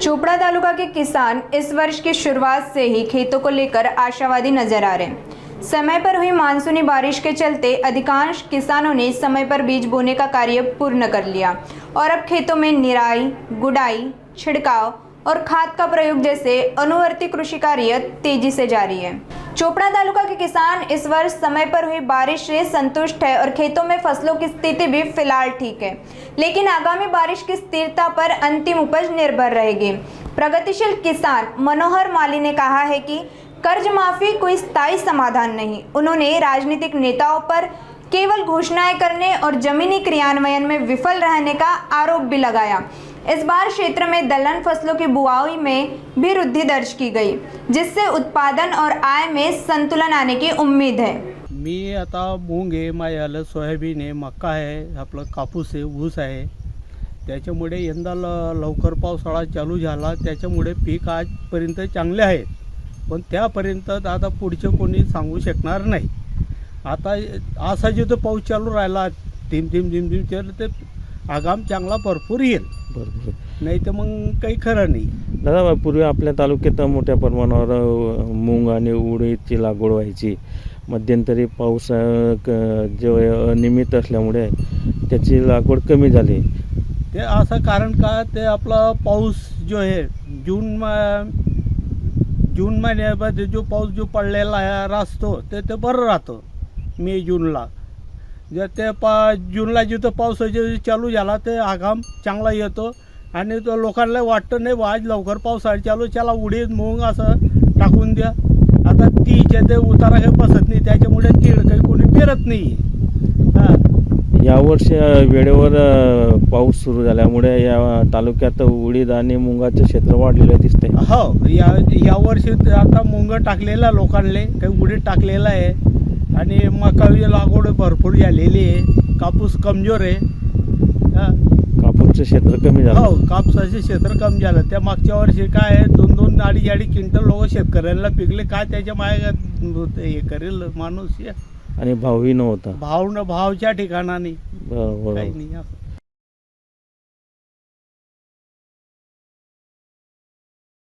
चोपड़ा तालुका के किसान इस वर्ष की शुरुआत से ही खेतों को लेकर आशावादी नजर आ रहे हैं। समय पर हुई मानसूनी बारिश के चलते अधिकांश किसानों ने समय पर बीज बोने का कार्य पूर्ण कर लिया और अब खेतों में निराई, गुड़ाई, छिड़काव और खाद का प्रयोग जैसे अनुवर्ती कृषि कार्य तेजी से जारी है। चोपड़ा तालुका के किसान इस वर्ष समय पर हुई बारिश से संतुष्ट है और खेतों में फसलों की स्थिति भी फिलहाल ठीक है, लेकिन आगामी बारिश की स्थिरता पर अंतिम उपज निर्भर रहेगी। प्रगतिशील किसान मनोहर माली ने कहा है कि कर्ज माफी कोई स्थायी समाधान नहीं। उन्होंने राजनीतिक नेताओं पर केवल घोषणाएं करने और जमीनी क्रियान्वयन में विफल रहने का आरोप भी लगाया। इस बार क्षेत्र में दलहन फसलों की बुआई में भी वृद्धि दर्ज की गई, जिससे उत्पादन और आय में संतुलन आने की उम्मीद है। मी आता मूग आहे, माझ्याला सोयाबीन आहे, मक्का आहे, आपलं कापूस आहे, ऊस आहे। त्याच्यामुळे यंदा लवकर पावसाळा चालू झाला, त्याच्यामुळे पीक आजपर्यंत चांगले आहे, पण त्यापर्यंत आता पुढचे कोणी सांगू शकणार नाही। आता असा जो पाऊस चालू राहिला धीम धीम धीम धीम तर ते आगाम चांगला भरपूर येईल, नाही तर मग काही खरं नाही। दादा, पूर्वी आपल्या तालुक्यात मोठ्या प्रमाणावर मूग आणि उडीदची लागवड व्हायची। मध्यंतरी पाऊस जो अनियमित असल्यामुळे त्याची लागवड कमी झाली। ते असं कारण का ते आपला पाऊस जो आहे जून महिन्यामध्ये जो पाऊस जो पडलेला आहे असतो ते बरं राहतं। मे जूनला जर ते जूनला जिथं पाऊस चालू झाला ते आगाम चांगला येतो आणि तो लोकांना वाटतं नाही आज लवकर पावसाळा चालू चला उडीद मूग असं टाकून द्या। आता तीच्या ते उतारा काही बसत नाही, त्याच्यामुळे तीळ काही कोणी पेरत नाही। यावर्षी वेळेवर पाऊस सुरू झाल्यामुळे या तालुक्यात उडीद आणि मुगाचे क्षेत्र वाढलेलं दिसतंय। हो, यावर्षी आता मुंग टाकलेला लोकांना काही उडीद टाकलेला आहे आणि मकाची लागवड भरपूर झालेली आहे। कापूस कमजोर आहे। कापूसचं क्षेत्र कमी झालं। हो, कापसाचे क्षेत्र कमी झालं। त्या मागच्या वर्षी काय आहे 2-2 अडीच क्विंटल लोक शेतकऱ्यांना पिकले, काय त्याच्या मागे हे करेल माणूस। आणि भावही नव्हता, भावच्या ठिकाणाने बरोबर काही नाही।